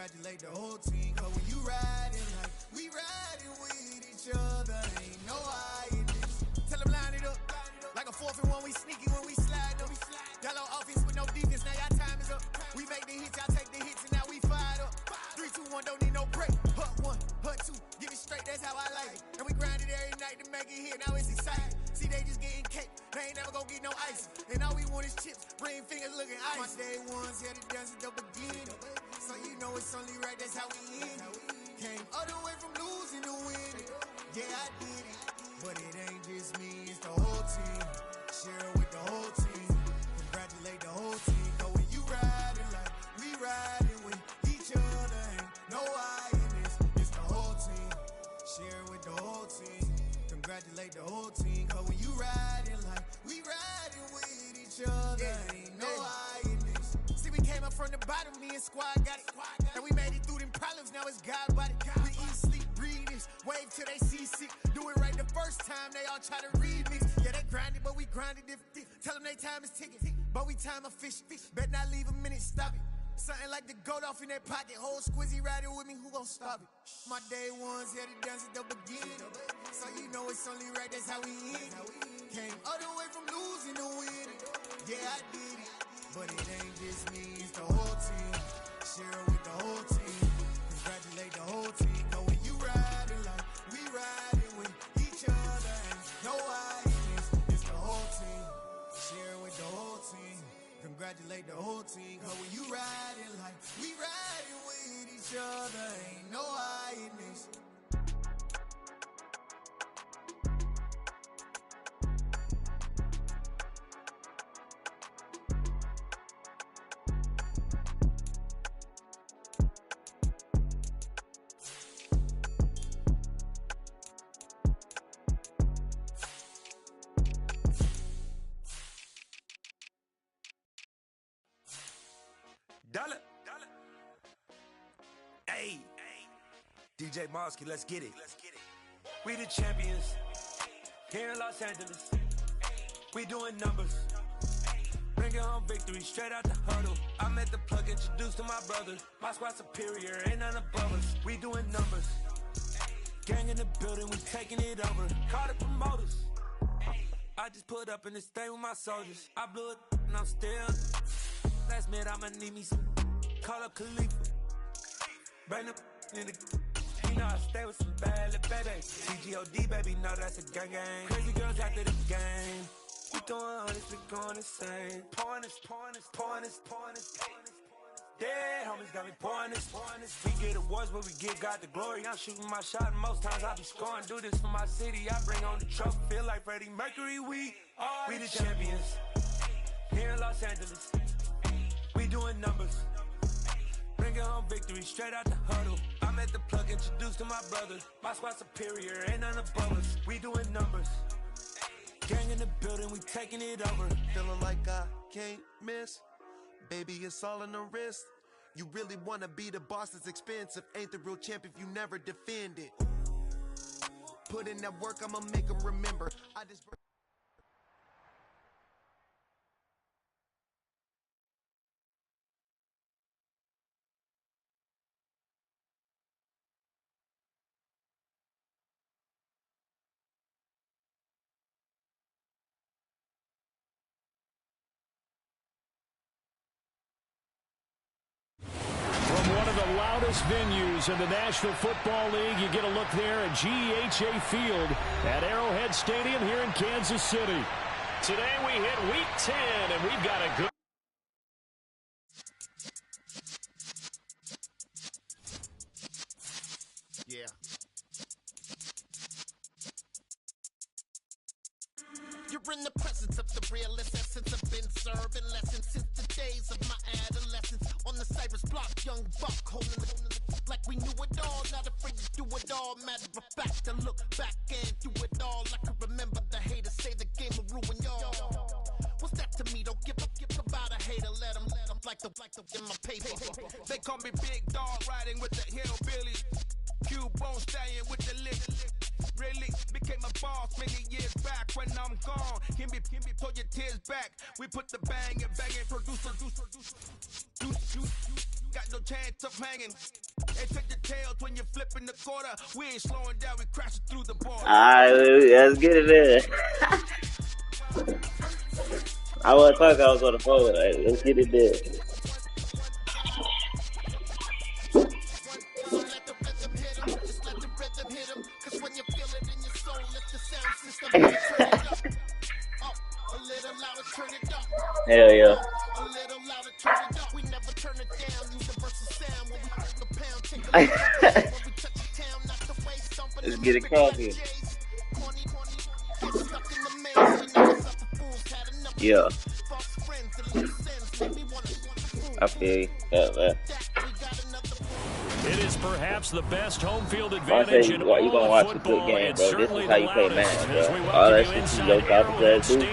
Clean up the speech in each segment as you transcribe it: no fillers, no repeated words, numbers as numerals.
congratulate the whole team. Cause when you riding like we riding with each other, ain't no hiding this. Tell them line it up. Like a 4th and 1, we sneaky when we slide up. Y'all on offense with no defense, now y'all time is up. We make the hits, y'all take the hits, and now we fired up. 3, 2, 1, don't need no break. Hut 1, hut 2, give it straight, that's how I like it. And we grind it every night to make it here, now it's exciting. See, they just getting cake, they ain't never gonna get no ice. And all we want is chips, ring fingers looking ice. My day ones here to dance at the beginning. So you know it's only right, that's how we end it. Came all the way from losing to winning. Yeah, I did it. But it ain't just me, it's the whole team. Share it with the whole team. Congratulate the whole team. Cause when you riding like we riding with each other, ain't no hiding this. It's the whole team. Share it with the whole team. Congratulate the whole team. Cause when you riding like we riding with each other, ain't no hiding this. See, we came up from the bottom, me and squad got it. And we made it through them problems, now it's God body. We eat, sleep, breathe this, wave till they see sick. Do it right the first time, they all try to remix. Yeah, they grinded, but we grinded different. Tell them they time is ticking, but we time a fish. Bet not leave a minute, stop it. Something like the goat off in that pocket. Whole squizzy riding with me, who gon' stop it? My day ones here to dance at the beginning. So you know it's only right, that's how we end it. Came all the way from losing to winning. Yeah, I did it. But it ain't just me, it's the whole team. Share it with the whole team. Congratulate the whole team. Cause when you riding like we riding with each other, and no hiding, it's the whole team. Share it with the whole team. Congratulate the whole team. Cause when you riding like we riding with each other, ain't no hiding this. Dollar. Hey. DJ Mosky, let's get it. We the champions. Here in Los Angeles. We doing numbers. Bringing home victory straight out the huddle. I'm at the plug, introduced to my brother. My squad superior, ain't none above us. We doing numbers. Gang in the building, we taking it over. Call the promoters. I just put up in this thing with my soldiers. I blew it and I'm still. Last minute I'ma need me some. Call up Khalifa. Bring them in the. You know I stay with some bad little baby. CGOD baby, know that's a gang gang. Crazy girls after the game. We doing honest, we going insane. Pouring this. Dead homies got me pouring this. We get awards, but we give God the glory. I'm shooting my shot, and most times I be scoring. Do this for my city, I bring on the trophy. Feel like Freddie Mercury, we the champions. Here in Los Angeles. We doing numbers. Bringing home victory straight out the huddle. I'm at the plug, introduced to my brother. My squad superior, ain't none above us. We doing numbers. Gang in the building, we taking it over. Feeling like I can't miss. Baby, it's all in the wrist. You really wanna be the boss, it's expensive. Ain't the real champ if you never defend it. Put in that work, I'ma make them remember. I just... One of the loudest venues in the National Football League. You get a look there at GEHA Field at Arrowhead Stadium here in Kansas City. Today we hit Week 10, and we've got a good... Yeah. You're in the presence of the realest essence. I've been serving lessons since the days of my adolescence. On the Cyrus block, young buck holding it like we knew it all. Not afraid to do it all. Matter of fact, to look back and do it all. I can remember the haters say the game will ruin y'all. What's that to me? Don't give about a hater. Let them like the in my paper. They call me Big Dog, riding with the hillbillies. Cube bone stallion with the lick. really became a boss many years back when I'm gone. Give me, pull your tears back. We put the bang and producer. Got no chance of hanging. And check your tails when you're flipping the quarter. We ain't slowing down, we crashing through the board. Alright, let's get it in. I wasn't talking, I was on the phone. Right, let's get it in. Hell yeah. Let's get it cracking. Yeah. I feel you. Yeah. It is perhaps the best home field advantage in all you gonna watch a good game, bro. This is how you play Madden, bro. All that shit you go copy do.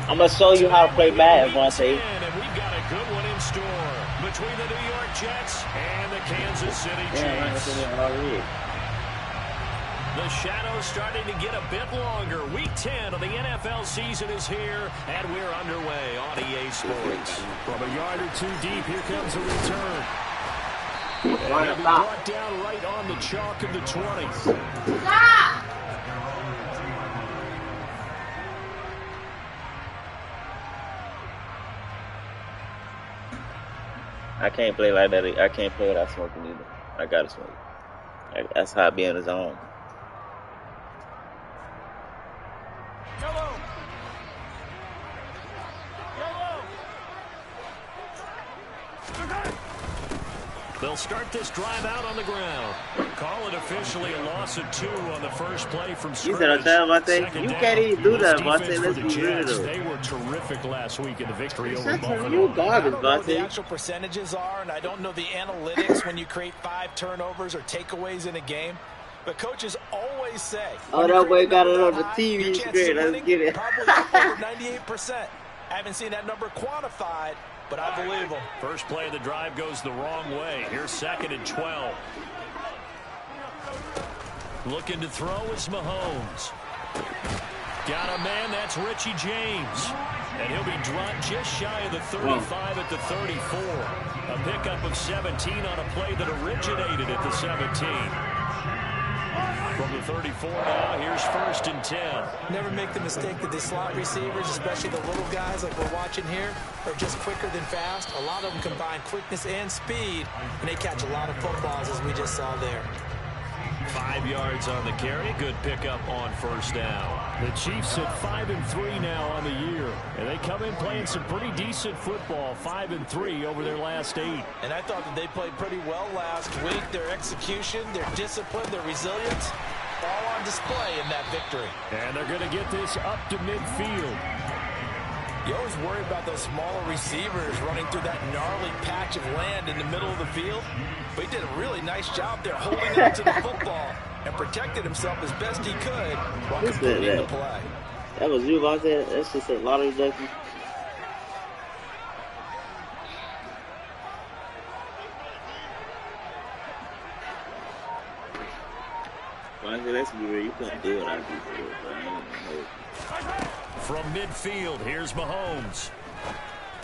I'm gonna show you how to play Madden, Vontae. And we've got a good one in store between the New York Jets and the Kansas City Chiefs. The shadow's starting to get a bit longer. Week 10 of the NFL season is here, and we're underway on EA Sports. From a yard or two deep, here comes a return. And he'll be brought down right on the chalk of the 20. Stop! I can't play like that. I can't play without smoking either. I gotta smoke. That's how I be in the zone. They'll start this drive out on the ground. Call it officially a loss of 2 on the first play from scrimmage. You can't even do that, Vontae. Let's be real. They were terrific last week in the victory over Buffalo. You garbage, I don't know what the Vontae. actual percentages are, and I don't know the analytics when you create 5 turnovers or takeaways in a game. But coaches always say, oh, that boy got it on the TV screen. Let's get it. Probably over 98%. I haven't seen that number quantified, but I believe them. First play of the drive goes the wrong way. Here's 2nd and 12. Looking to throw is Mahomes. Got a man, that's Richie James. And he'll be dropped just shy of the 35 at the 34. A pickup of 17 on a play that originated at the 17. From the 34 now, here's 1st and 10. Never make the mistake that the slot receivers, especially the little guys like we're watching here, are just quicker than fast. A lot of them combine quickness and speed, and they catch a lot of footballs, as we just saw there. 5 yards on the carry. Good pickup on 1st down. The Chiefs at 5-3 now on the year. And they come in playing some pretty decent football. 5-3 over their last 8. And I thought that they played pretty well last week. Their execution, their discipline, their resilience, all on display in that victory. And they're going to get this up to midfield. You always worry about those smaller receivers running through that gnarly patch of land in the middle of the field. But he did a really nice job there holding on to the football and protected himself as best he could while completing the play. That was you, Vontae. That's just a lot of rejection. Vontae, let's be real. You couldn't do what I do for it, but I don't know. From midfield, here's Mahomes.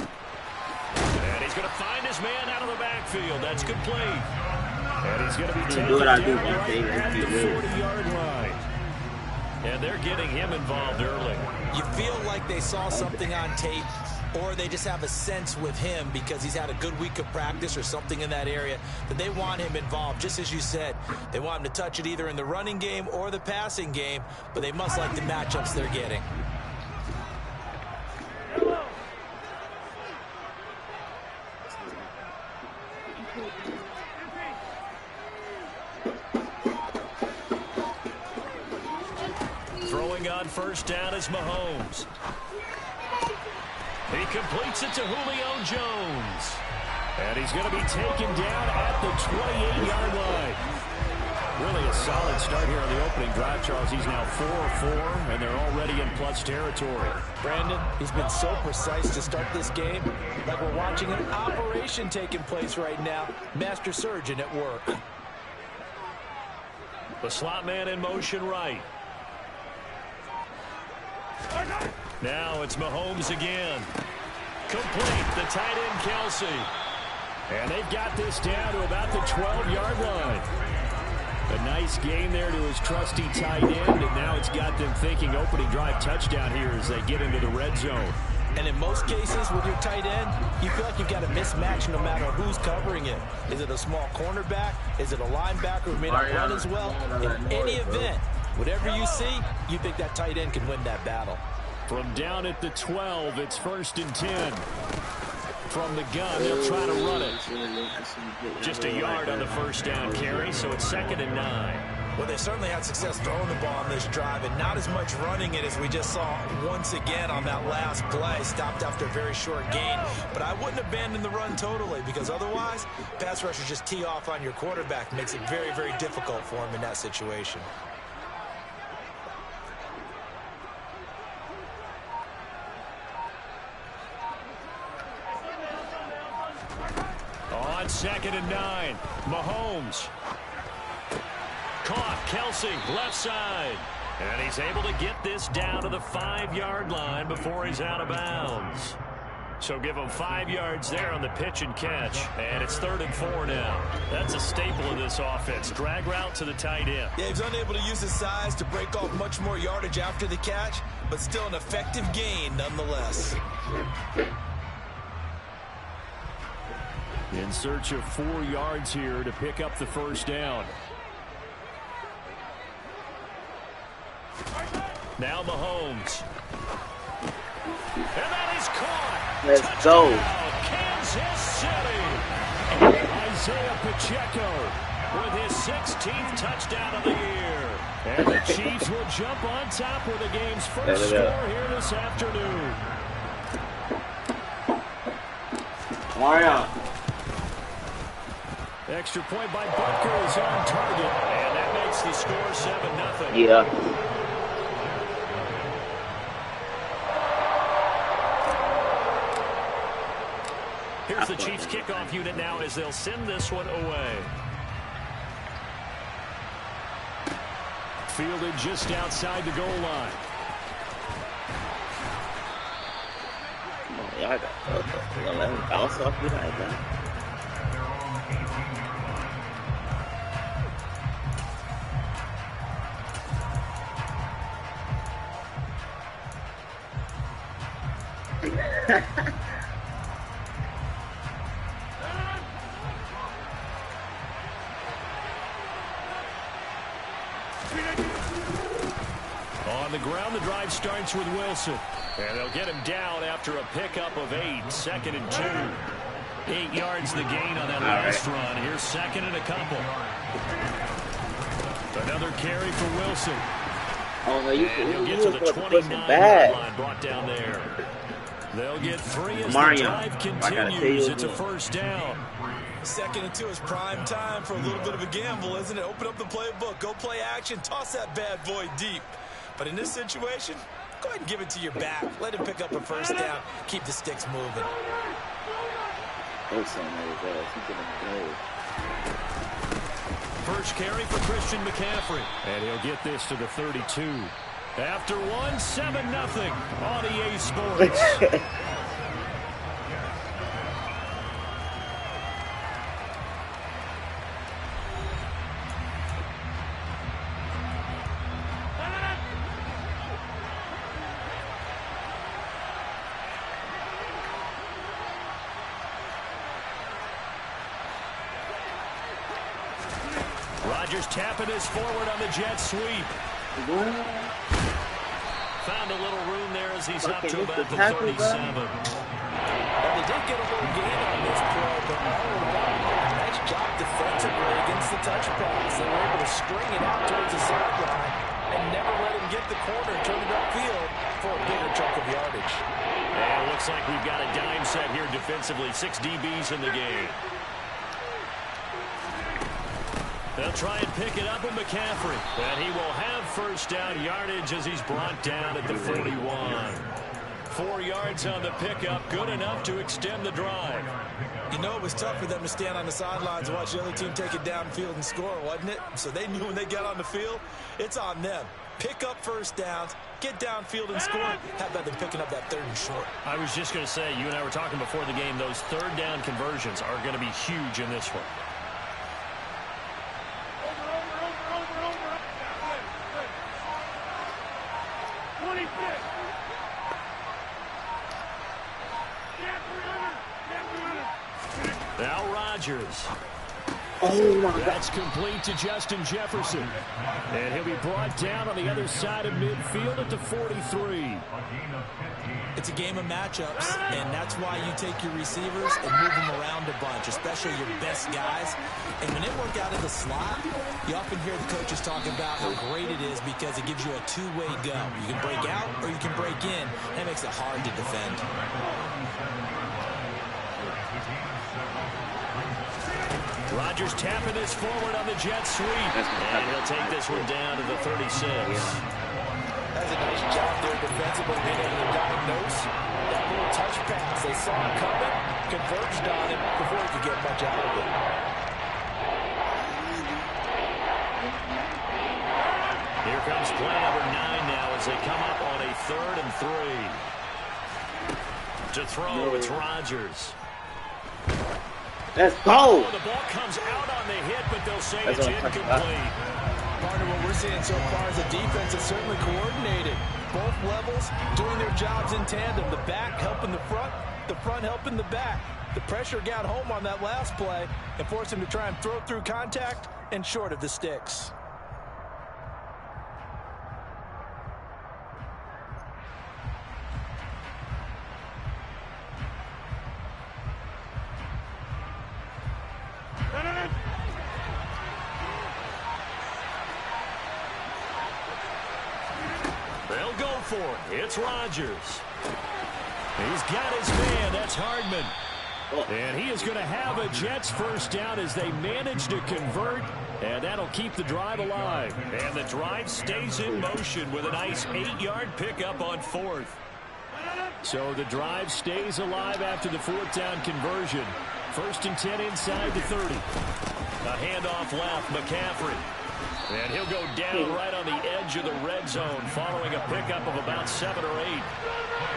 And he's going to find his man out of the backfield. That's good play. And he's going to be taken down right at the 40-yard line. And they're getting him involved early. You feel like they saw something on tape, or they just have a sense with him because he's had a good week of practice or something in that area that they want him involved. Just as you said, they want him to touch it either in the running game or the passing game, but they must like the matchups they're getting. Throwing on 1st down is Mahomes. He completes it to Julio Jones. And he's going to be taken down at the 28-yard line. Really a solid start here on the opening drive, Charles. He's now 4-4, and they're already in plus territory. Brandon, he's been so precise to start this game, like we're watching an operation taking place right now. Master surgeon at work. The slot man in motion right. Now it's Mahomes again. Complete. The tight end, Kelsey. And they've got this down to about the 12-yard line. A nice gain there to his trusty tight end, and now it's got them thinking opening drive touchdown here as they get into the red zone. And in most cases with your tight end, you feel like you've got a mismatch no matter who's covering it. Is it a small cornerback? Is it a linebacker who may not run as well? In any event, whatever you see, you think that tight end can win that battle. From down at the 12, it's 1st and 10. From the gun, they'll try to run it. Just a yard on the first down carry, so it's 2nd and 9. Well, they certainly had success throwing the ball on this drive, and not as much running it as we just saw once again on that last play. Stopped after a very short gain. But I wouldn't abandon the run totally, because otherwise, pass rushers just tee off on your quarterback. Makes it very, very difficult for him in that situation. On 2nd and 9, Mahomes. Caught, Kelsey, left side. And he's able to get this down to the 5-yard line before he's out of bounds. So give him 5 yards there on the pitch and catch. And it's 3rd and 4 now. That's a staple of this offense. Drag route to the tight end. Yeah, he's unable to use his size to break off much more yardage after the catch, but still an effective gain nonetheless. In search of 4 yards here to pick up the first down. Now Mahomes. And that is caught. Let's go. Kansas City. Isaiah Pacheco with his 16th touchdown of the year. And the Chiefs will jump on top with the game's first score here this afternoon. Mario. Extra point by Butker is on target. And that makes the score 7-0. Yeah. Here's the Chiefs kickoff unit now as they'll send this one away. Fielded just outside the goal line. Y'all got let him bounce off behind that. On the ground, the drive starts with Wilson. And they'll get him down after a pickup of 8, 2nd and 2. 8 yards the gain on that last run. Here's 2nd and a couple. Another carry for Wilson. Oh, no, and he'll get to the 29-yard line, brought down there. They'll get 3 as the drive continues. It's a first down. 2nd and 2 is prime time for a little bit of a gamble, isn't it? Open up the playbook, go play action, toss that bad boy deep. But in this situation, go ahead and give it to your back. Let him pick up a first down. Keep the sticks moving. First carry for Christian McCaffrey. And he'll get this to the 32. After 1, 7-0 on EA Sports. Rodgers tapping his forward on the jet sweep. Found a little room there as he's up to about the 37. Well, they did get a little gain on this play, but all in all, nice job defensively against the touch pass. They were able to string it out towards the sideline and never let him get the corner and turn it upfield for a bigger chunk of yardage. And it looks like we've got a dime set here defensively. 6 DBs in the game. They'll try and pick it up with McCaffrey. And he will have first down yardage as he's brought down at the 41. 4 yards on the pickup, good enough to extend the drive. You know, it was tough for them to stand on the sidelines and watch the other team take it downfield and score, wasn't it? So they knew when they got on the field, it's on them. Pick up first downs, get downfield and score. How about them picking up that 3rd and short? I was just going to say, you and I were talking before the game, those 3rd down conversions are going to be huge in this one. Now Rodgers. Oh, my God. That's complete to Justin Jefferson. And he'll be brought down on the other side of midfield at the 43. It's a game of matchups, and that's why you take your receivers and move them around a bunch, especially your best guys. And when they work out of the slot, you often hear the coaches talk about how great it is because it gives you a two-way go. You can break out or you can break in. That makes it hard to defend. Rodgers tapping this forward on the jet sweep. And he'll take this one down to the 36. That's a nice job there defensively, being able to diagnose that little touch pass. They saw him coming, converged on him before he could get much out of it. Here comes play number 9 now as they come up on a 3rd and 3. To throw, it's Rodgers. Let's go. Oh, the ball comes out on the hit, but they'll say it's incomplete. Part of what we're seeing so far is the defense is certainly coordinated. Both levels doing their jobs in tandem. The back helping the front helping the back. The pressure got home on that last play and forced him to try and throw through contact and short of the sticks. They'll go for it. It's Rodgers. He's got his man. That's Hardman. And he is going to have a Jets first down as they manage to convert, and that'll keep the drive alive. And the drive stays in motion with a nice 8-yard pickup on 4th. So the drive stays alive after the 4th down conversion. 1st and 10 inside the 30. A handoff left, McCaffrey. And he'll go down right on the edge of the red zone following a pickup of about 7 or 8.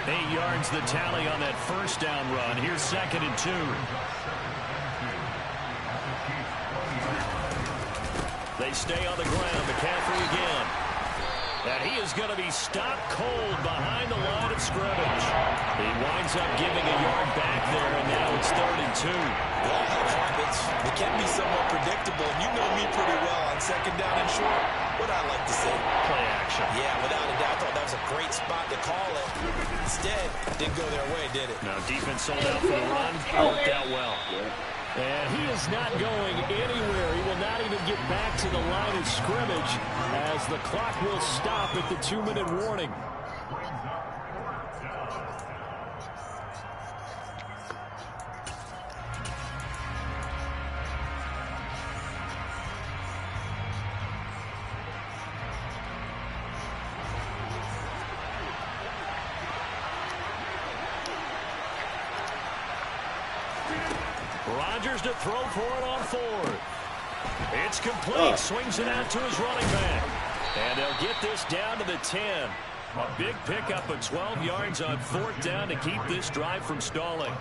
8 yards the tally on that first down run. Here's 2nd and 2. They stay on the ground. McCaffrey again. And he is going to be stopped cold behind the line of scrimmage. He winds up giving a yard back there, and now it's 3rd and 2. They all have habits. They can be somewhat predictable, and you know me pretty well on 2nd down and short. What I like to say? Play action. Yeah, without a doubt. I thought that was a great spot to call it. Instead, didn't go their way, did it? Now, defense sold out for the run. Worked out well. And he is not going anywhere. He will not even get back to the line of scrimmage as the clock will stop at the 2-minute warning. Rodgers to throw for it on 4th. It's complete. Swings it out to his running back. And they'll get this down to the 10. A big pickup of 12 yards on 4th down to keep this drive from stalling.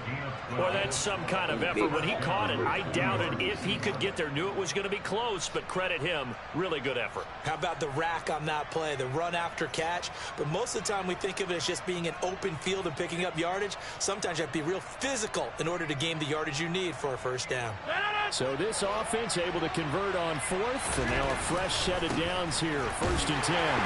Boy, that's some kind of effort. When he caught it, I doubted if he could get there. Knew it was going to be close, but credit him. Really good effort. How about the rack on that play, the run after catch? But most of the time we think of it as just being an open field and picking up yardage. Sometimes you have to be real physical in order to gain the yardage you need for a first down. So this offense able to convert on 4th, and now a fresh set of downs here. 1st and 10.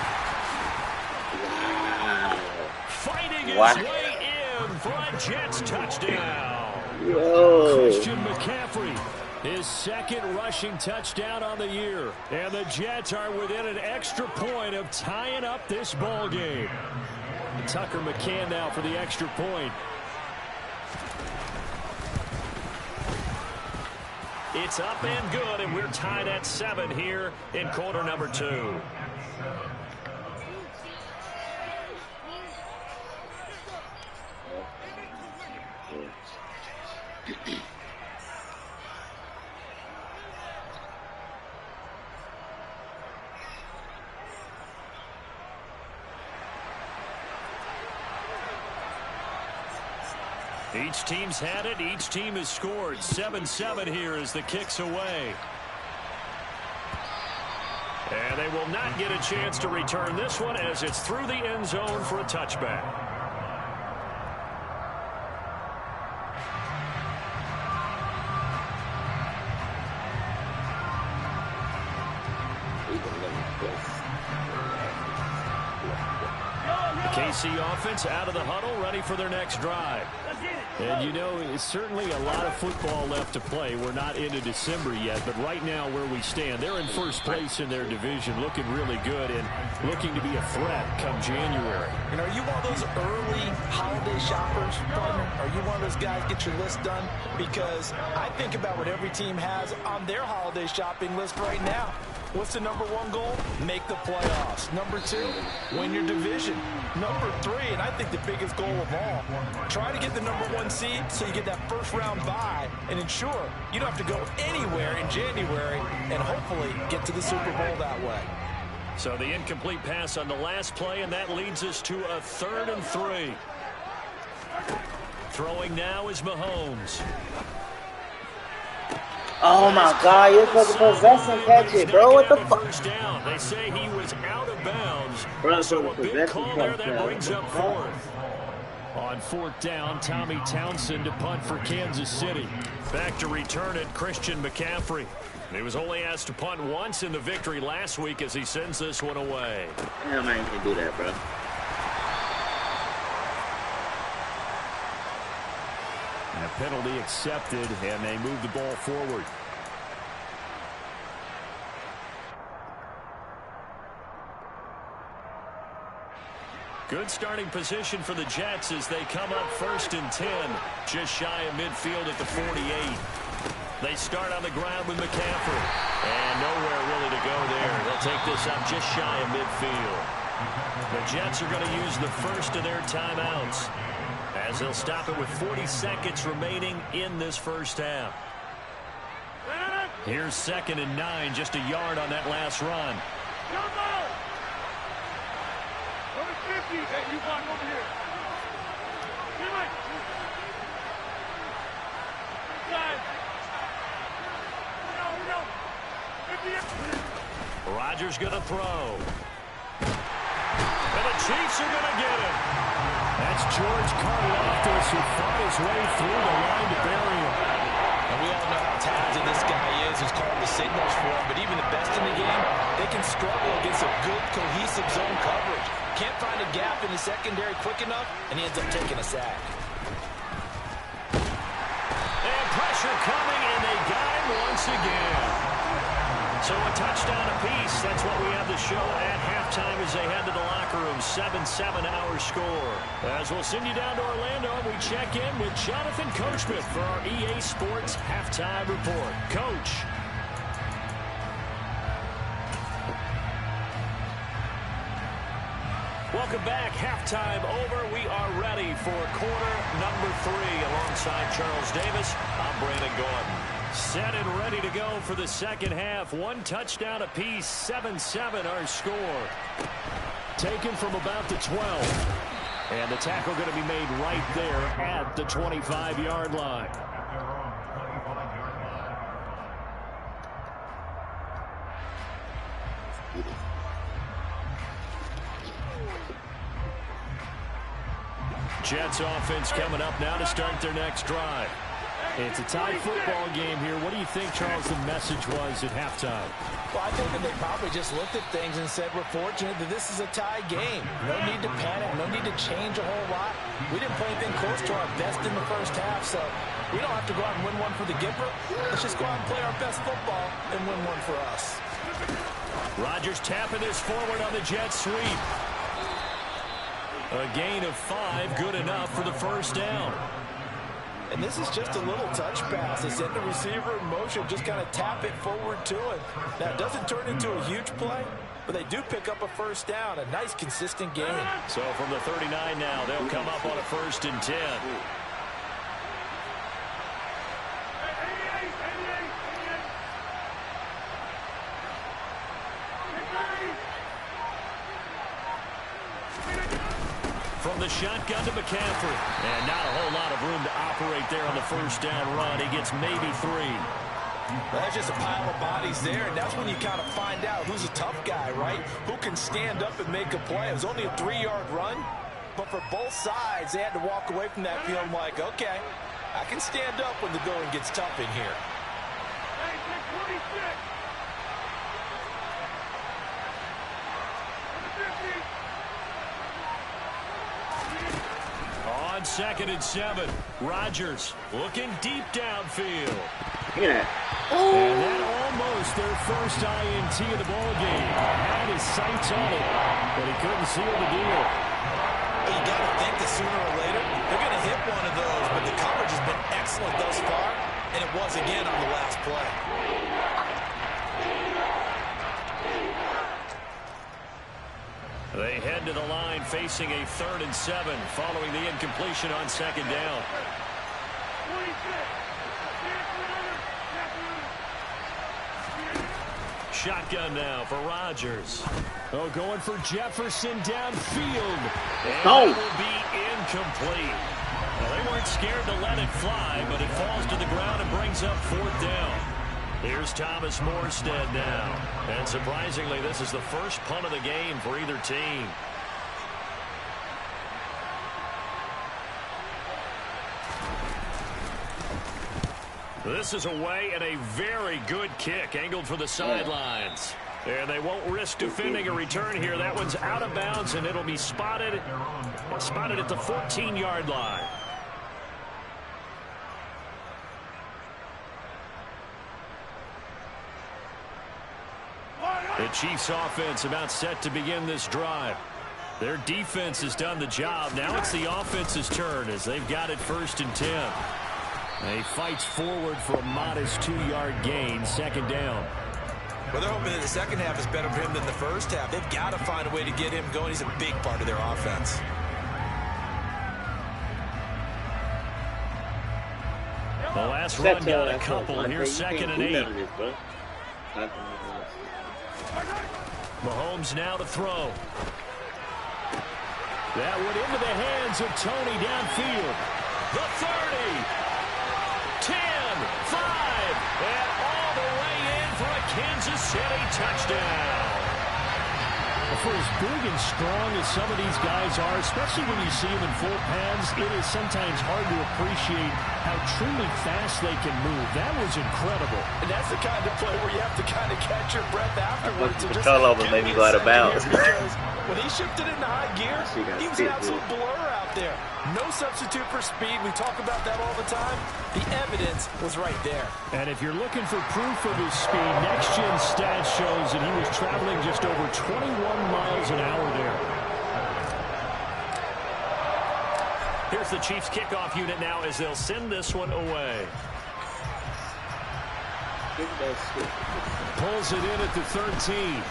Fighting his way in for a Jets touchdown. Christian McCaffrey, his 2nd rushing touchdown on the year. And the Jets are within an extra point of tying up this ball game. Tucker McCann now for the extra point. It's up and good, and we're tied at 7 here in quarter number 2. Each team's had it. Each team has scored. 7-7 here as the kick's away. And they will not get a chance to return this one as it's through the end zone for a touchback. KC offense out of the huddle, ready for their next drive. And, you know, it's certainly a lot of football left to play. We're not into December yet, but right now where we stand, they're in first place in their division, looking really good and looking to be a threat come January. And are you one of those early holiday shoppers, partner? Are you one of those guys get your list done? Because I think about what every team has on their holiday shopping list right now. What's the number one goal? Make the playoffs. Number two, win your division. Number three, and I think the biggest goal of all, try to get the number one seed so you get that first round bye and ensure you don't have to go anywhere in January and hopefully get to the Super Bowl that way. So the incomplete pass on the last play, and that leads us to a 3rd and 3. Throwing now is Mahomes. Oh my God, you're supposed to possess and catch it, bro. What the fuck? First down. They say he was out of bounds. Bro, so a big call there that brings up 4th. On 4th down, Tommy Townsend to punt for Kansas City. Back to return it, Christian McCaffrey. He was only asked to punt once in the victory last week as he sends this one away. Yeah, man, can do that, bro. And a penalty accepted, and they move the ball forward. Good starting position for the Jets as they come up 1st and 10, just shy of midfield at the 48. They start on the ground with McCaffrey, and nowhere really to go there. They'll take this up just shy of midfield. The Jets are going to use the first of their timeouts, as they'll stop it with 40 seconds remaining in this first half. Here's 2nd and 9, just a yard on that last run. Number 50, hey, you block over here. Get right. Inside. Rodgers going to throw. And the Chiefs are going to get him. That's George Karlaftis, who fought his way through the line to bury him. And we all know how talented this guy is, who's called the signals for him. But even the best in the game, they can struggle against a good, cohesive zone coverage. Can't find a gap in the secondary quick enough, and he ends up taking a sack. And pressure coming, and they got him once again. So a touchdown apiece. That's what we have to show at halftime as they head to the locker room. 7-7 our score. As we'll send you down to Orlando, we check in with Jonathan Coachman for our EA Sports Halftime Report. Coach. Welcome back. Halftime over. We are ready for quarter number 3. Alongside Charles Davis, I'm Brandon Gordon. Set and ready to go for the second half. 1 touchdown apiece. 7-7 our score. Taken from about the 12. And the tackle going to be made right there at the 25-yard line. Jets offense coming up now to start their next drive. It's a tie football game here. What do you think, Charles, the message was at halftime? Well, I think that they probably just looked at things and said, we're fortunate that this is a tie game. No need to panic. No need to change a whole lot. We didn't play anything close to our best in the first half, so we don't have to go out and win one for the Gipper. Let's just go out and play our best football and win one for us. Rodgers tapping this forward on the jet sweep. A gain of 5, good enough for the first down. And this is just a little touch pass. They send the receiver in motion, just kind of tap it forward to him. Now, it doesn't turn into a huge play, but they do pick up a first down, a nice, consistent gain. So from the 39 now, they'll come up on a 1st and 10. From the shotgun to McCaffrey. And not a whole lot of room to operate there on the first down run. He gets maybe 3. That's just a pile of bodies there, and that's when you kind of find out who's a tough guy, right? Who can stand up and make a play. It was only a 3-yard run, but for both sides, they had to walk away from that feeling like, okay, I can stand up when the going gets tough in here. On 2nd and 7, Rodgers looking deep downfield. Yeah. And that almost their first INT of the ball game. Had his sights on it, but he couldn't seal the deal. You got to think that sooner or later they're going to hit one of those, but the coverage has been excellent thus far, and it was again on the last play. They head to the line facing a 3rd and 7 following the incompletion on 2nd down. Shotgun now for Rodgers. Oh, going for Jefferson downfield. And it will be incomplete. Well, they weren't scared to let it fly, but it falls to the ground and brings up 4th down. Here's Thomas Morstead now. And surprisingly, this is the first punt of the game for either team. This is away and a very good kick angled for the sidelines. And they won't risk defending a return here. That one's out of bounds, and it'll be spotted at the 14-yard line. The Chiefs offense about set to begin this drive. Their defense has done the job. Now it's the offense's turn as they've got it 1st and 10. He fights forward for a modest 2-yard gain, 2nd down. Well, they're hoping that the second half is better for him than the first half. They've got to find a way to get him going. He's a big part of their offense. The last run got a couple. Here's 2nd and 8. Mahomes now to throw. That went into the hands of Tony downfield. The 30, 10, 5, and all the way in for a Kansas City touchdown. For as big and strong as some of these guys are, especially when you see them in full pads, it is sometimes hard to appreciate how truly fast they can move. That was incredible. And that's the kind of play where you have to kind of catch your breath afterwards. The control over maybe go out of bounds. Because when he shifted into high gear, he was an absolute blur out there. No substitute for speed. We talk about that all the time. The evidence was right there. And if you're looking for proof of his speed, Next Gen Stats shows that he was traveling just over 21 miles an hour there. Here's the Chiefs kickoff unit now as they'll send this one away. Pulls it in at the 13.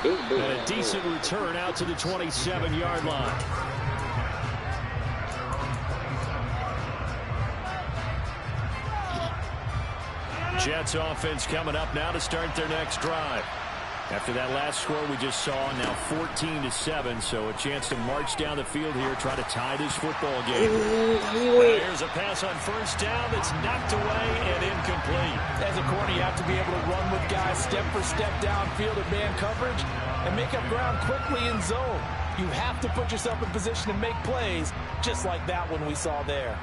And a decent return out to the 27-yard line. Jets offense coming up now to start their next drive. After that last score we just saw, now 14-7, so a chance to march down the field here, try to tie this football game. Here's a pass on 1st down that's knocked away and incomplete. As a corner, you have to be able to run with guys step for step downfield at man coverage and make up ground quickly in zone. You have to put yourself in position to make plays, just like that one we saw there.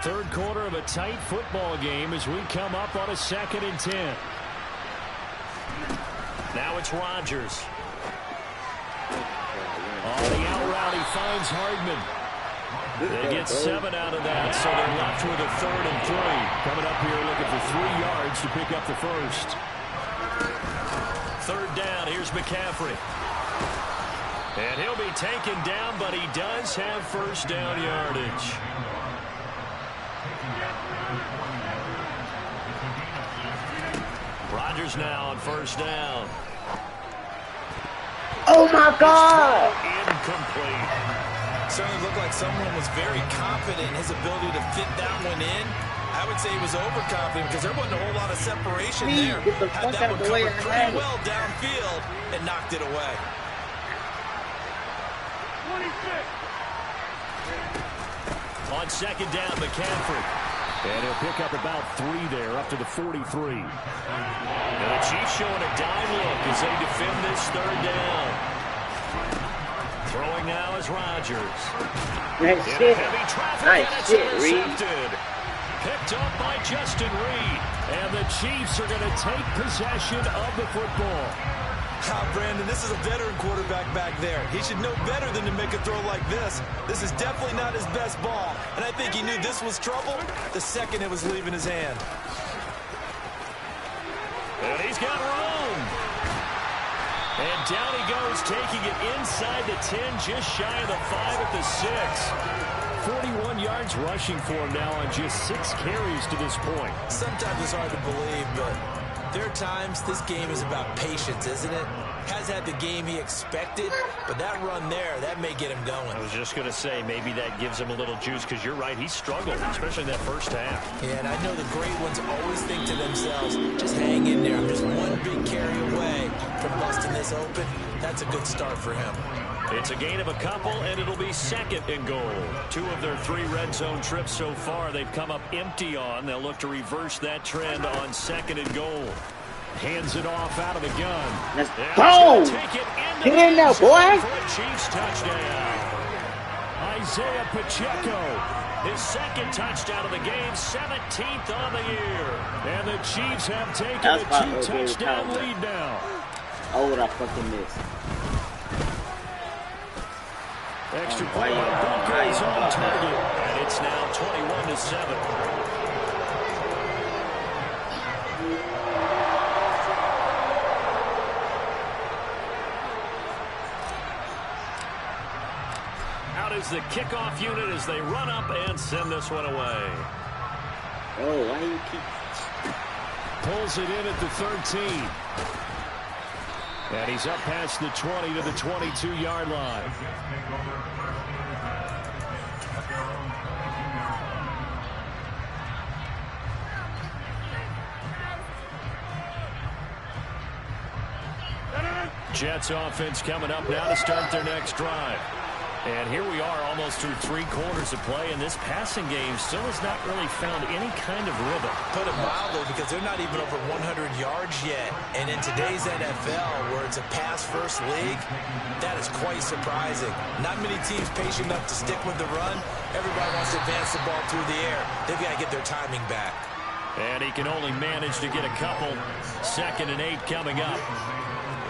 Third quarter of a tight football game as we come up on a 2nd and 10. Now it's Rodgers. On the out route, he finds Hardman. They get 7 out of that, so they're left with a 3rd and 3. Coming up here looking for 3 yards to pick up the first. 3rd down, here's McCaffrey. And he'll be taken down, but he does have 1st down yardage. Rodgers now on 1st down. Oh my God! Incomplete. Certainly looked like someone was very confident in his ability to fit that one in. I would say he was overconfident because there wasn't a whole lot of separation there. Get the fuck out of the way. Pretty well downfield and knocked it away. 26. On second down, McCaffrey. And he'll pick up about 3 there, up to the 43. And the Chiefs showing a dime look as they defend this third down. Throwing now is Rodgers. Nice shit. Heavy traffic, Nice shit, Reed. Picked up by Justin Reed. And the Chiefs are going to take possession of the football. Brandon, this is a veteran quarterback back there. He should know better than to make a throw like this. This is definitely not his best ball. And I think he knew this was trouble the second it was leaving his hand. And he's got room. And down he goes, taking it inside the 10, just shy of the 5 at the 6. 41 yards rushing for him now on just 6 carries to this point. Sometimes it's hard to believe, but there are times this game is about patience, isn't it? Has had the game he expected, but that run there, that may get him going. I was just going to say, maybe that gives him a little juice, because you're right, he struggled, especially in that first half. Yeah, and I know the great ones always think to themselves, just hang in there. I'm just one big carry away from busting this open. That's a good start for him. It's a gain of a couple, and it'll be second and goal. 2 of their 3 red zone trips so far, they've come up empty on. They'll look to reverse that trend on second and goal. Hands it off out of the gun. Let's go! Get in there, boy! For a Chiefs touchdown. Isaiah Pacheco, his second touchdown of the game, 17th on the year. And the Chiefs have taken a 2-touchdown lead now. Oh, what I fucking missed. Extra point by Buckeyes on target. And it's now 21-7. Is the kickoff unit as they run up and send this one away. Oh, why you keep... Pulls it in at the 13. And he's up past the 20 to the 22-yard line. Jets offense coming up now to start their next drive. And here we are almost through 3 quarters of play, and this passing game still has not really found any kind of rhythm. Put it mildly, because they're not even over 100 yards yet. And in today's NFL, where it's a pass-first league, that is quite surprising. Not many teams patient enough to stick with the run. Everybody wants to advance the ball through the air. They've got to get their timing back. And he can only manage to get a couple. 2nd and 8 coming up.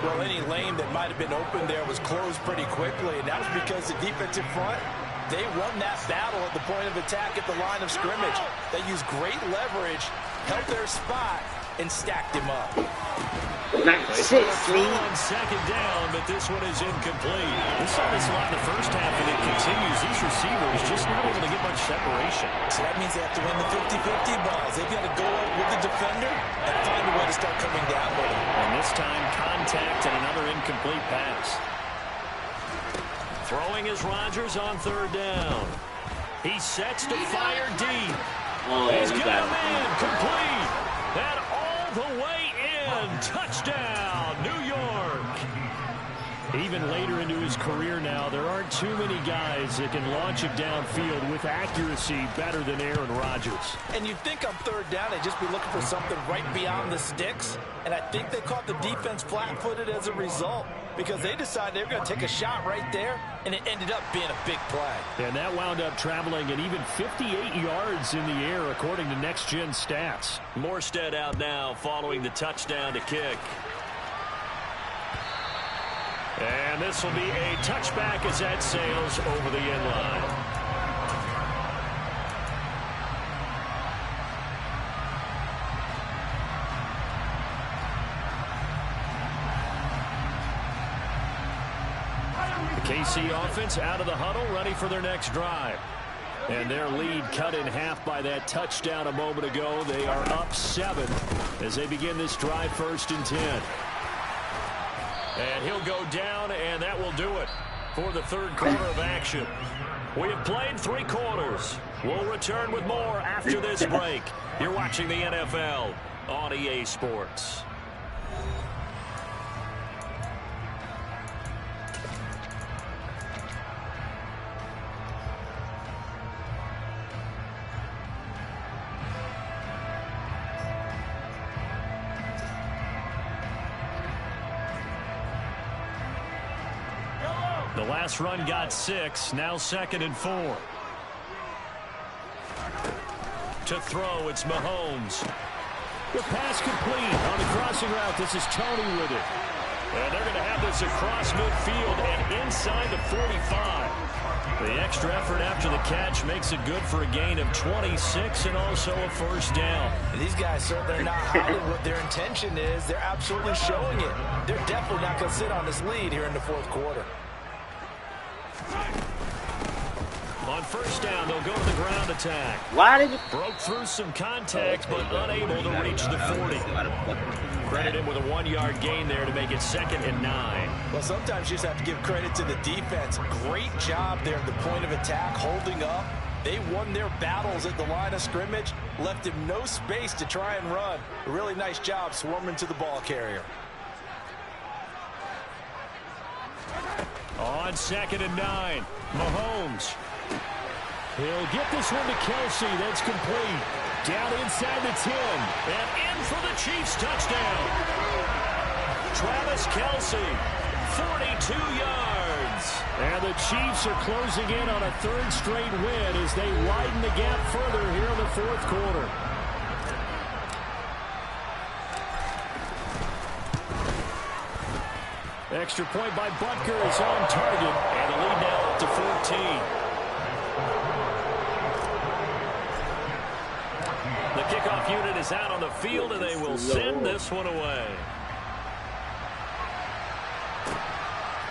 Well, any lane that might have been open there was closed pretty quickly, and that was because the defensive front, they won that battle at the point of attack at the line of scrimmage. They used great leverage, held their spot, and stacked him up. Nice shit, Reed. On second down, but this one is incomplete. We saw this a lot in the first half, and it continues. These receivers just not able to get much separation. So that means they have to win the 50-50 balls. They've got to go up with the defender and find a way to start coming down with him. And this time, contact and another incomplete pass. Throwing is Rodgers on 3rd down. He sets to fire deep. Oh, he's got a man complete. And all the way in. Touchdown, New York. Even later into his career now, there aren't too many guys that can launch it downfield with accuracy better than Aaron Rodgers. And you'd think on 3rd down, they'd just be looking for something right beyond the sticks. And I think they caught the defense flat-footed as a result, because they decided they were going to take a shot right there, and it ended up being a big play. And that wound up traveling an even 58 yards in the air, according to Next Gen Stats. Morstead out now following the touchdown to kick. And this will be a touchback as that sails over the end line. The KC offense out of the huddle, ready for their next drive. And their lead cut in half by that touchdown a moment ago. They are up 7 as they begin this drive 1st and 10. And he'll go down, and that will do it. for the third quarter of action. We have played 3 quarters. We'll return with more after this break. You're watching the NFL on EA Sports. The last run got 6, now 2nd and 4. To throw, it's Mahomes. The pass complete on the crossing route. This is Tony with it. And they're going to have this across midfield and inside the 45. The extra effort after the catch makes it good for a gain of 26 and also a first down. And these guys certainly are not hiding what their intention is. They're absolutely showing it. They're definitely not going to sit on this lead here in the fourth quarter. On first down, they'll go to the ground attack. Why did you... Broke through some contact, but unable to reach the 40. Credit him with a 1-yard gain there to make it 2nd and 9. Well, sometimes you just have to give credit to the defense. Great job there at the point of attack, holding up. They won their battles at the line of scrimmage, left him no space to try and run. A really nice job swarming to the ball carrier. On 2nd and 9, Mahomes. He'll get this one to Kelsey. That's complete. Down inside the 10. And in for the Chiefs touchdown. Travis Kelsey, 42 yards. And the Chiefs are closing in on a 3rd straight win as they widen the gap further here in the fourth quarter. Extra point by Butker is on target. And the lead now up to 14. The kickoff unit is out on the field, and they will send this one away.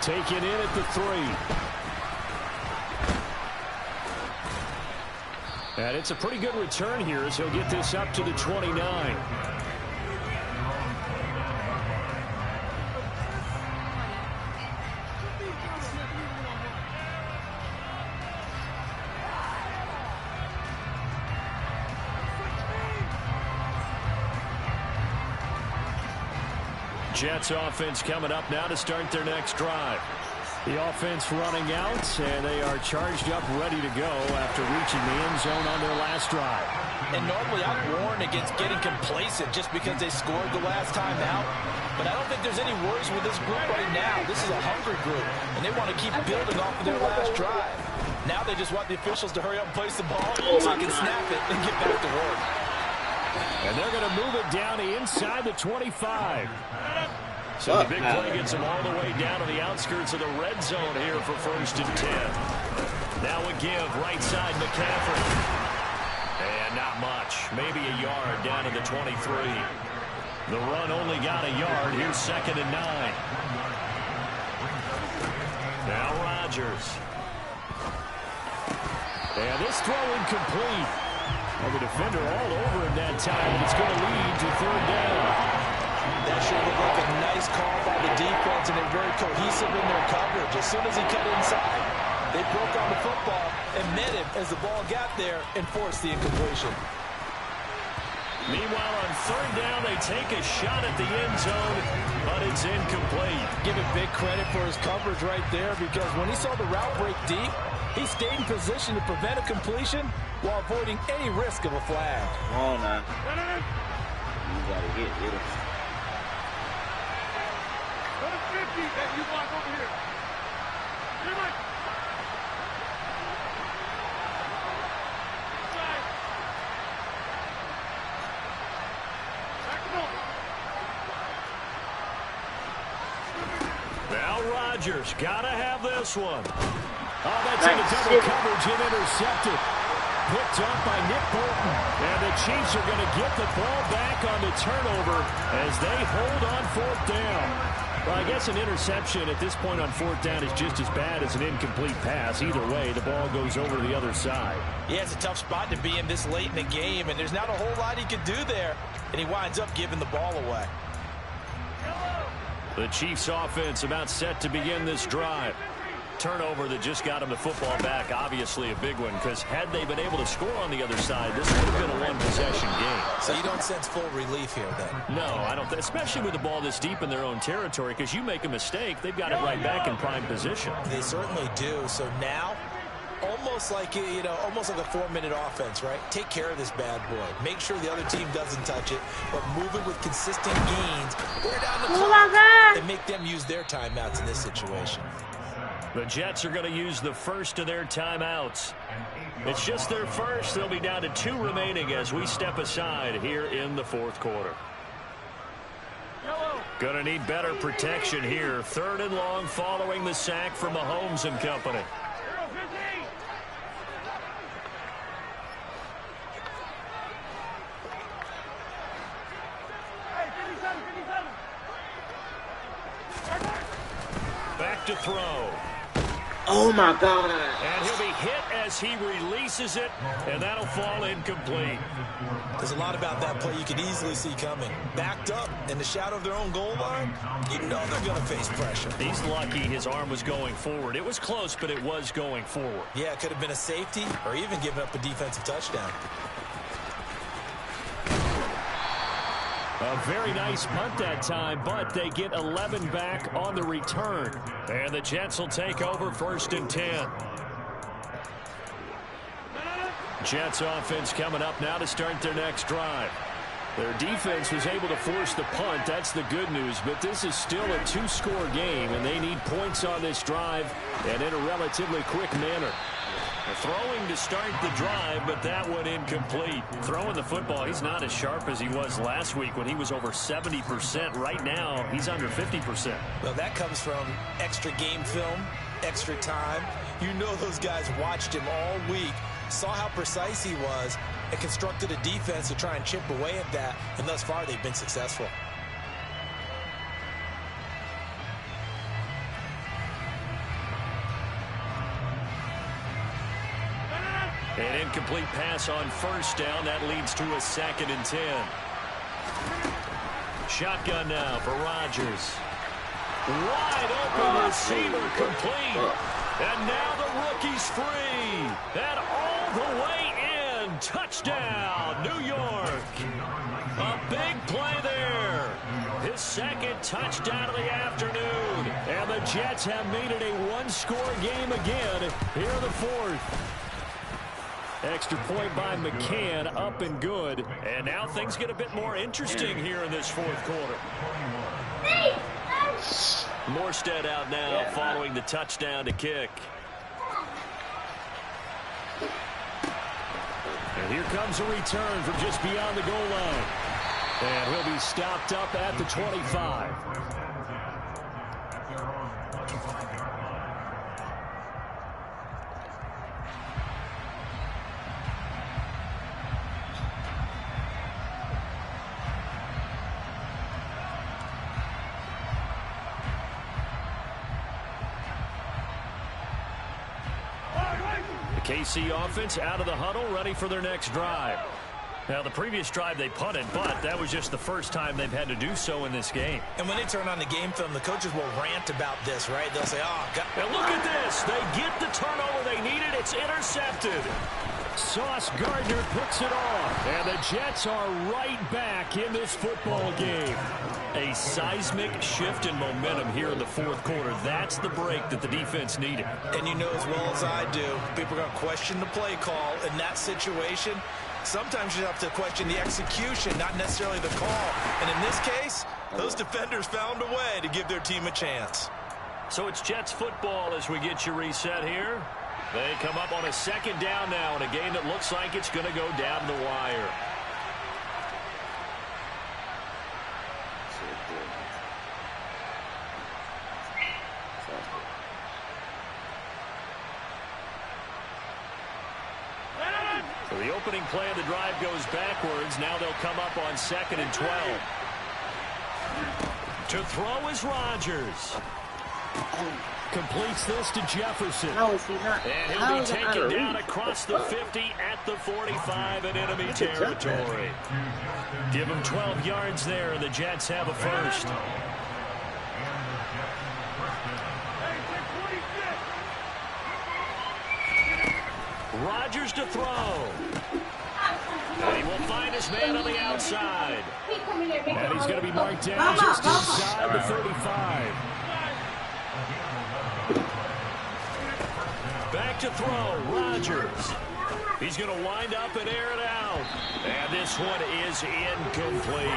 Taken in at the 3. And it's a pretty good return here as he'll get this up to the 29. Jets offense coming up now to start their next drive. The offense running out, and they are charged up, ready to go after reaching the end zone on their last drive. And normally I'd warn against getting complacent just because they scored the last time out. But I don't think there's any worries with this group right now. This is a hungry group, and they want to keep building off of their last drive. Now they just want the officials to hurry up and place the ball so they can snap it and get back to work. And they're going to move it down to inside the 25. So the big play gets them all the way down to the outskirts of the red zone here for 1st and 10. Now a give, right side McCaffrey. And not much, maybe a yard down to the 23. The run only got a yard. Here's 2nd and 9. Now Rodgers. And this throw incomplete. And the defender all over him that time. It's going to lead to 3rd down. That sure looked like a nice call by the defense, and they're very cohesive in their coverage. As soon as he cut inside, they broke on the football and met him as the ball got there and forced the incompletion. Meanwhile, on 3rd down, they take a shot at the end zone, but it's incomplete. Give him big credit for his coverage right there, because when he saw the route break deep, he stayed in position to prevent a completion while avoiding any risk of a flag. Come on now. You gotta get it. Hey, you block over here. Come on. Now Rodgers gotta have this one. Oh, that's into double coverage and intercepted. Picked up by Nick Bolton. And the Chiefs are going to get the ball back on the turnover as they hold on 4th down. Well, I guess an interception at this point on 4th down is just as bad as an incomplete pass. Either way, the ball goes over to the other side. Yeah, it's a tough spot to be in this late in the game, and there's not a whole lot he can do there. And he winds up giving the ball away. The Chiefs offense about set to begin this drive. Turnover that just got him the football back, obviously a big one, because had they been able to score on the other side, this would have been a one-possession game. So you don't sense full relief here, then? No, I don't, especially with the ball this deep in their own territory, because you make a mistake, they've got it right back in prime position. They certainly do. So now, almost like, almost like a 4-minute offense, right? Take care of this bad boy. Make sure the other team doesn't touch it, but move it with consistent gains. We're down the clock and make them use their timeouts in this situation. The Jets are going to use the first of their timeouts. It's just their first. They'll be down to 2 remaining as we step aside here in the fourth quarter. Going to need better protection here. 3rd and long following the sack from Mahomes and company. Back to throw. Oh, my God. And he'll be hit as he releases it, and that'll fall incomplete. There's a lot about that play you could easily see coming. Backed up in the shadow of their own goal line, you know they're going to face pressure. He's lucky his arm was going forward. It was close, but it was going forward. Yeah, it could have been a safety or even given up a defensive touchdown. A very nice punt that time, but they get 11 back on the return. And the Jets will take over 1st and 10. Jets offense coming up now to start their next drive. Their defense was able to force the punt. That's the good news, but this is still a 2-score game, and they need points on this drive and in a relatively quick manner. Throwing to start the drive, but that one incomplete. Throwing the football, he's not as sharp as he was last week when he was over 70%. Right now, he's under 50%. Well, that comes from extra game film, extra time. You know those guys watched him all week, saw how precise he was, and constructed a defense to try and chip away at that, and thus far they've been successful. An incomplete pass on 1st down. That leads to a 2nd and 10. Shotgun now for Rodgers. Wide open receiver complete. And now the rookie's free. And all the way in. Touchdown, New York. A big play there. His 2nd touchdown of the afternoon. And the Jets have made it a 1-score game again here in the 4th. Extra point by McCann, up and good. And now things get a bit more interesting here in this 4th quarter. Morstead out now following the touchdown to kick. And here comes a return from just beyond the goal line. And he'll be stopped up at the 25. KC offense out of the huddle, ready for their next drive. Now, the previous drive they punted, but that was just the first time they've had to do so in this game. And when they turn on the game film, the coaches will rant about this, right? They'll say, oh, God. Now look at this. They get the turnover they needed. It's intercepted. Sauce Gardner picks it off. And the Jets are right back in this football game. A seismic shift in momentum here in the 4th quarter. That's the break that the defense needed. And you know as well as I do, people are going to question the play call in that situation. Sometimes you have to question the execution, not necessarily the call. And in this case, those defenders found a way to give their team a chance. So it's Jets football as we get you reset here. They come up on a 2nd down now in a game that looks like it's going to go down the wire. So the opening play of the drive goes backwards. Now they'll come up on 2nd and 12. To throw is Rodgers. Completes this to Jefferson. How is he not? And he'll be taken down across the 50 at the 45 in enemy territory. Give him 12 yards there, and the Jets have a first. Rodgers to throw. And he will find his man on the outside. And he's going to be marked down just inside the 35. Back to throw, Rodgers. He's going to wind up and air it out. And this one is incomplete.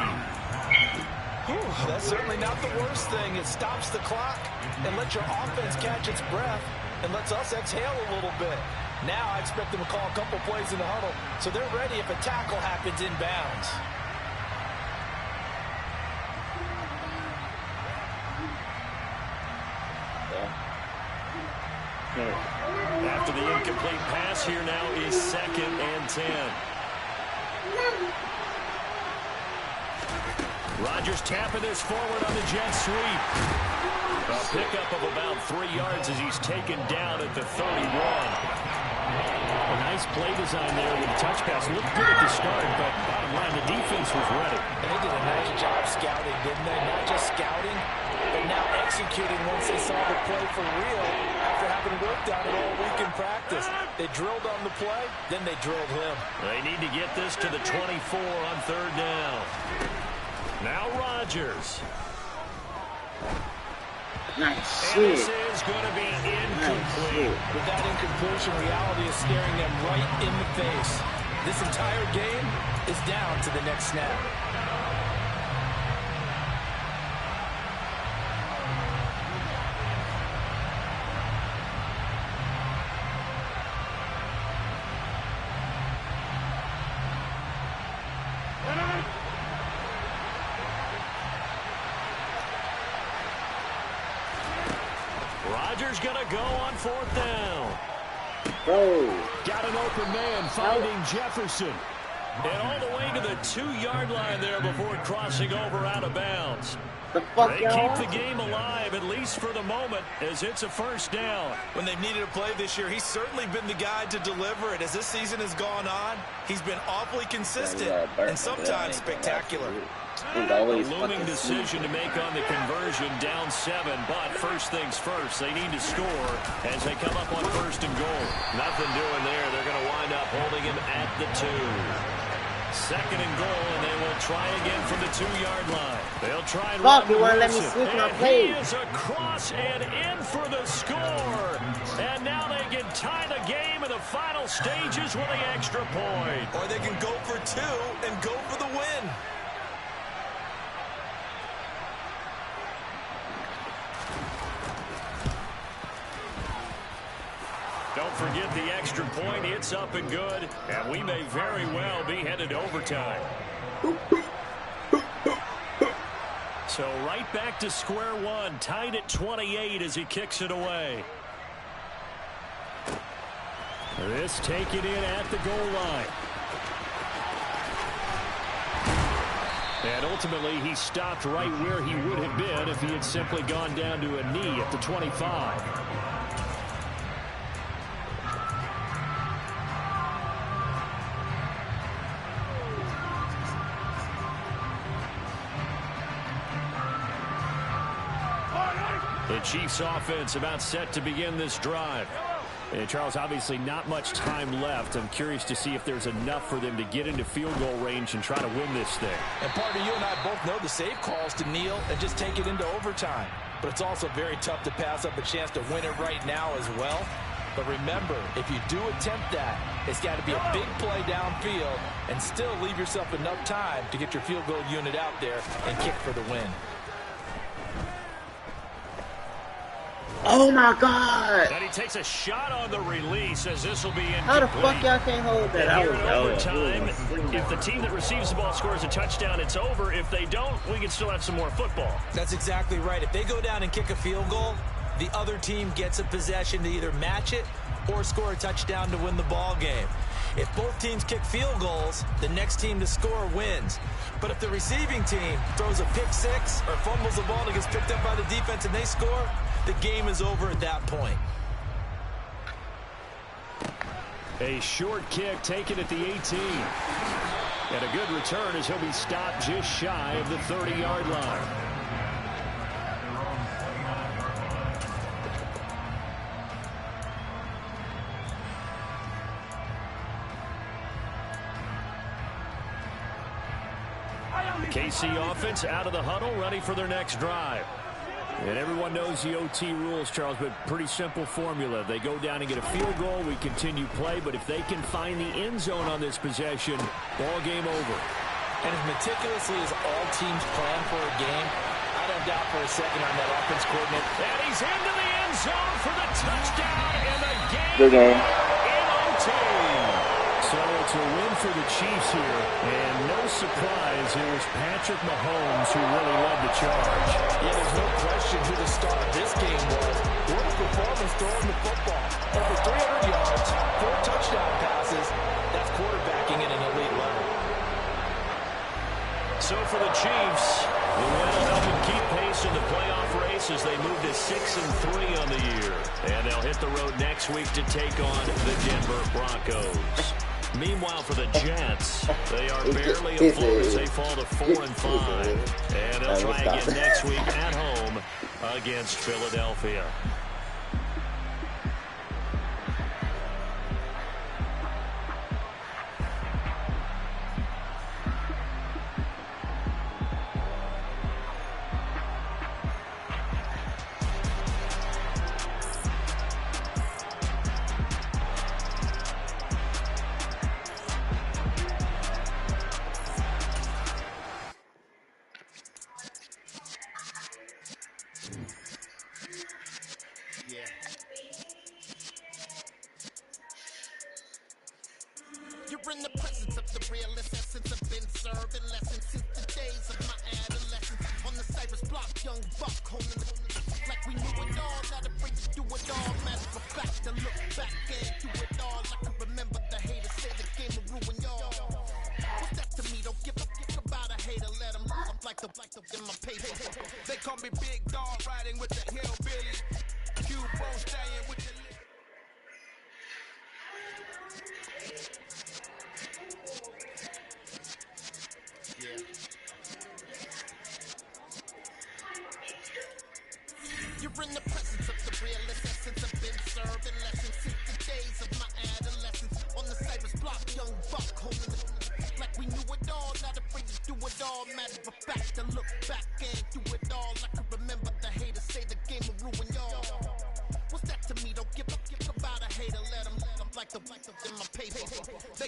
Whew, that's certainly not the worst thing. It stops the clock and lets your offense catch its breath and lets us exhale a little bit. Now I expect them to call a couple plays in the huddle so they're ready if a tackle happens inbounds. After the incomplete pass, here now is 2nd and 10. Rodgers tapping this forward on the jet sweep. A pickup of about 3 yards as he's taken down at the 31. A nice play design there with the touch pass. Looked good at the start, but bottom line, the defense was ready. And they did a nice job scouting, didn't they? Not just scouting, but now executing once they saw the play for real after having worked on it all week in practice. They drilled on the play, then they drilled him. They need to get this to the 24 on 3rd down. Now Rodgers. Nice. And this is going to be incomplete. With that incompletion, reality is staring them right in the face. This entire game is down to the next snap. Rodgers going to go on 4th down. Oh. Got an open man finding Jefferson. And all the way to the 2-yard line there before crossing over out of bounds. The fuck, they keep the game alive, at least for the moment, as it's a 1st down. When they've needed a play this year, he's certainly been the guy to deliver it. As this season has gone on, he's been awfully consistent and sometimes spectacular. A looming decision to make on the conversion, down 7, but first things first, they need to score as they come up on 1st and goal. Nothing doing there. They're going to wind up holding him at the 2. 2nd and goal, and they will try again from the 2-yard line. They'll try and fuck, you want to let me switch my play? He is across and in for the score. And now they can tie the game in the final stages with the extra point. Or they can go for 2 and go for the win. Don't forget the extra point. It's up and good, and we may very well be headed to overtime. So right back to square one, tied at 28 as he kicks it away. This taken in at the goal line. And ultimately, he stopped right where he would have been if he had simply gone down to a knee at the 25. The Chiefs offense about set to begin this drive. And Charles, obviously not much time left. I'm curious to see if there's enough for them to get into field goal range and try to win this thing. And partner, you and I both know the save calls to kneel and just take it into overtime. But it's also very tough to pass up a chance to win it right now as well. But remember, if you do attempt that, it's got to be a big play downfield and still leave yourself enough time to get your field goal unit out there and kick for the win. Oh my God! And he takes a shot on the release as this will be incomplete. How the fuck y'all can't hold that? Here in overtime, if the team that receives the ball scores a touchdown, it's over. If they don't, we can still have some more football. That's exactly right. If they go down and kick a field goal, the other team gets a possession to either match it or score a touchdown to win the ball game. If both teams kick field goals, the next team to score wins. But if the receiving team throws a pick six or fumbles the ball and gets picked up by the defense and they score, the game is over at that point. A short kick taken at the 18. And a good return as he'll be stopped just shy of the 30-yard line. The KC offense out of the huddle, ready for their next drive. And everyone knows the OT rules, Charles, but pretty simple formula. They go down and get a field goal, we continue play, but if they can find the end zone on this possession, ball game over. And as meticulously as all teams plan for a game, I don't doubt for a second on that offense coordinator. And he's into the end zone for the touchdown and the game. Good game. In OT. So it's a win for the Chiefs here, and no surprise, it was Patrick Mahomes who really led the charge. Yeah, there's no question who the star of this game was. What a performance throwing the football. Over 300 yards, 4 touchdown passes. That's quarterbacking at an elite level. So for the Chiefs, the win will help them keep pace in the playoff race as they move to 6-3 on the year. And they'll hit the road next week to take on the Denver Broncos. Meanwhile, for the Jets, they are barely afloat as they fall to 4-5. And they'll try again next week at home against Philadelphia. You're in the presence of the realest essence. I've been serving lessons since the days of my adolescence. On the Cypress block, young buck holding the like we knew it all. Not afraid to do it all. Matter of fact, to look back and do it all. I can remember the haters say the game will ruin y'all. What's that to me? Don't give a fuck about a hater. Let them I'm like the in my paper. They call me Big Dog, riding with the hillbilly. Q-Bo staying with the You're in the presence of the realest essence. I've been serving lessons since the days of my adolescence. On the Cypress block, young buck holding the like we knew it all. Not afraid to do it all. Matter of fact, to look back and do it all. I can remember the haters say the game will ruin y'all. What's that to me? Don't give a fuck about a hater. Let them I'm like the in my paper. They